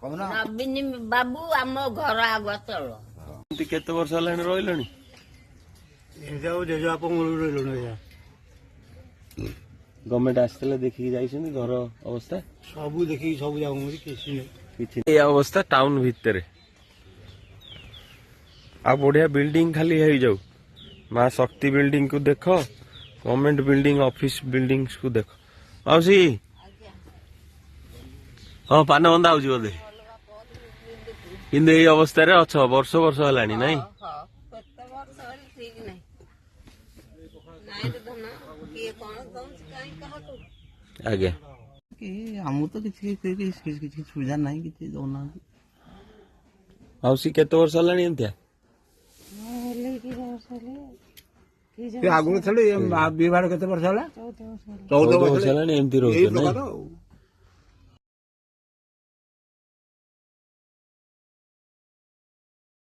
ନବୀନ ବାବୁ ଆମ ଘର ଆଗ ତଳ। କେତେ ବର୍ଷ ହେଲାଣି ରହିଲେଣି? ଜେଜେବାପ ମୂଳରୁ ରହିଲୁଣି। ଗଭର୍ଣ୍ଣମେଣ୍ଟ ଆସିଥିଲେ ଦେଖିକି ଯାଇଛନ୍ତି ଘର ଅବସ୍ଥା? ସବୁ ଦେଖିକି ସବୁ ଯାଉଛନ୍ତି, କିଛି ନାହିଁ। କିଛି ଏ ଅବସ୍ଥା ଟାଉନ ଭିତରେ। ଆଉ ବଢିଆ ବିଲ୍ଡିଂ ଖାଲି ହେଇଯାଉ। ମା ଶକ୍ତି ବିଲ୍ଡିଂ କୁ ଦେଖ, ଗଭର୍ଣ୍ଣମେଣ୍ଟ ବିଲ୍ଡିଂ, ଅଫିସ ବିଲ୍ଡିଂ କୁ ଦେଖ। ମାଉସୀ ହଁ ପାନ ବନ୍ଧା ହଉଛି ବୋଧେ, କିନ୍ତୁ ଏଇ ଅବସ୍ଥାରେ ଅଛ ବର୍ଷ ବର୍ଷ ହେଲାଣି ନାଇଁ? ଆଜ୍ଞା ଆମକୁ ତ କିଛି ସୁବିଧା ନାହିଁ, କିଛି ଦଉନାହାନ୍ତି। ମାଉସୀ କେତେ ବର୍ଷ ହେଲାଣି ଏମିତିଆ? ଆଗରୁ ଥରେ ବିବାହ କେତେ ବର୍ଷ ହେଲା? 14 ବର୍ଷ ହେଲାଣି ଏମିତି ରହୁଛ ନାଇଁ?